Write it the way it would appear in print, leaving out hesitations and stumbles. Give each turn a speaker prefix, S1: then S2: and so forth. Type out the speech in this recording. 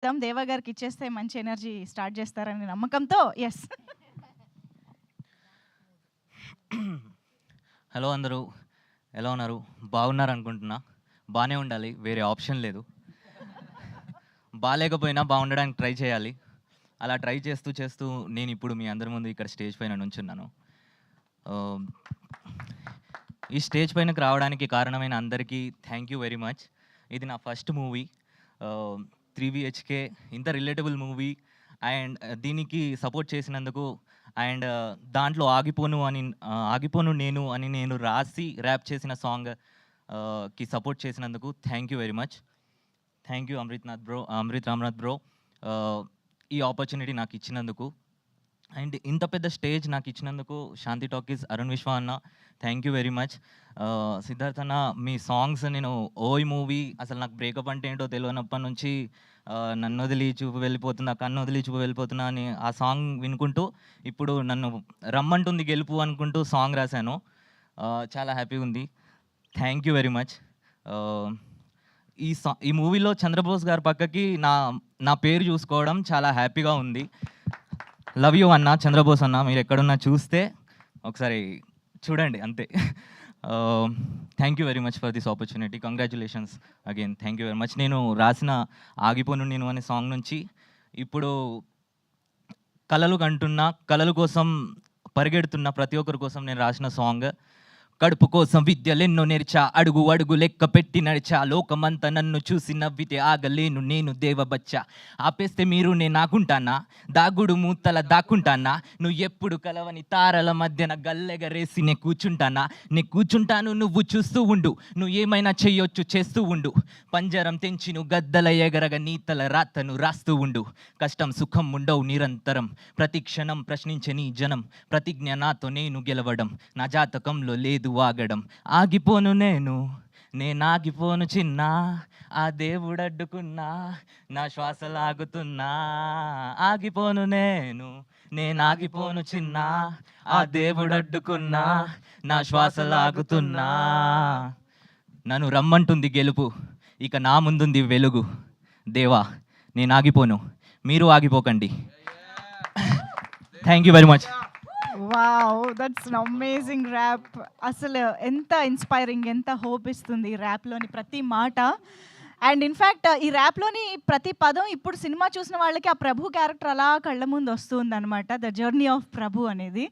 S1: దేవా గారికి ఇచ్చేస్తే మంచి ఎనర్జీ స్టార్ట్ చేస్తారని నమ్మకంతో ఎస్.
S2: హలో అందరూ, ఎలా ఉన్నారు? బాగున్నారు అనుకుంటున్నా. బాగానే ఉండాలి, వేరే ఆప్షన్ లేదు. బాగాలేకపోయినా బాగుండడానికి ట్రై చేయాలి. అలా ట్రై చేస్తూ చేస్తూ నేను ఇప్పుడు మీ అందరి ముందు ఇక్కడ స్టేజ్ పైన నుంచున్నాను. ఈ స్టేజ్ పైనకు రావడానికి కారణమైన అందరికీ థ్యాంక్ యూ వెరీ మచ్. ఇది నా ఫస్ట్ మూవీ, 3BHK, ఇంత రిలేటబుల్ మూవీ. అండ్ దీనికి సపోర్ట్ చేసినందుకు, అండ్ దాంట్లో ఆగిపోను నేను అని నేను రాసి ర్యాప్ చేసిన సాంగ్ కి సపోర్ట్ చేసినందుకు thank you very much. Thank you Amrit Ramnath bro, ఈ ఆపర్చునిటీ నాకు ఇచ్చినందుకు. అండ్ ఇంత పెద్ద స్టేజ్ నాకు ఇచ్చినందుకు శాంతి టాకీస్ అరుణ్ విశ్వ అన్న, thank you very much. Siddharth అన్న, మీ సాంగ్స్ నేను ఓయ్ మూవీ అసలు నాకు బ్రేకప్ అంటే ఏంటో తెలియనప్పటి నుంచి నన్ను వదిలి చూపు వెళ్ళిపోతున్నా, కన్ను వదిలి చూపు వెళ్ళిపోతున్నా అని ఆ సాంగ్ వినుకుంటూ ఇప్పుడు నన్ను రమ్మంటుంది గెలుపు అనుకుంటూ సాంగ్ రాశాను. చాలా హ్యాపీగా ఉంది. Thank you very much. ఈ మూవీలో చంద్రబోస్ గారి పక్కకి నా పేరు చూసుకోవడం చాలా హ్యాపీగా ఉంది. లవ్ యూ అన్న, చంద్రబోస్ అన్న, మీరు ఎక్కడున్నా చూస్తే ఒకసారి చూడండి అంతే. Thank you very much for this opportunity. Congratulations again, thank you very much. నేను రాసిన ఆగిపోను నేను అనే సాంగ్ నుంచి ఇప్పుడు కలలు కంటున్నా, కలల కోసం పరిగెడుతున్న ప్రతి ఒక్కరి కోసం నేను రాసిన సాంగ్. కడుపు కోసం విద్యలెన్నో నేర్చా, అడుగు అడుగు లెక్క పెట్టి నడిచా, లోకమంతా నన్ను చూసి నవ్వితే ఆగలేను నేను దేవబచ్చా. ఆపేస్తే మీరు నేనాకుంటానా, దాగుడు మూతల దాక్కుంటానా, నువ్వు ఎప్పుడు కలవని తారల మధ్యన గల్లెగరేసి నే కూర్చుంటాను, నువ్వు చూస్తూ ఉండు, నువ్వు ఏమైనా చెయ్యొచ్చు చేస్తూ ఉండు, పంజరం తెంచి నువ్వు గద్దల ఎగరగ నీతల రాతను రాస్తూ ఉండు, కష్టం సుఖం ఉండవు నిరంతరం, ప్రతి క్షణం ప్రశ్నించే నీ జనం, ప్రతిజ్ఞ నాతో నేను గెలవడం, నా జాతకంలో లేదు ఆగడం, ఆగిపోను నేనాగిపోను చిన్నా, ఆ దేవుడు అడ్డుకున్నా, నా శ్వాస లాగుతున్నా, ఆగిపోను నేనాగిపోను చిన్నా, ఆ దేవుడు అడ్డుకున్నా, నా శ్వాస లాగుతున్నా, నన్ను రమ్మంటుంది గెలుపు, ఇక నా ముందుంది వెలుగు, దేవా నేను ఆగిపోను, మీరు ఆగిపోకండి. Thank you very much.
S1: Wow, that's an amazing rap. అసలు ఎంత ఇన్స్పైరింగ్, ఎంత హోప్ ఇస్తుంది ఈ ర్యాప్లోని ప్రతి మాట. అండ్ ఇన్ఫ్యాక్ట్ ఈ ర్యాప్లోని ప్రతి పదం ఇప్పుడు సినిమా చూసిన వాళ్ళకి ఆ ప్రభు క్యారెక్టర్ అలా కళ్ళ ముందు వస్తుంది అనమాట, ద జర్నీ ఆఫ్ ప్రభు అనేది.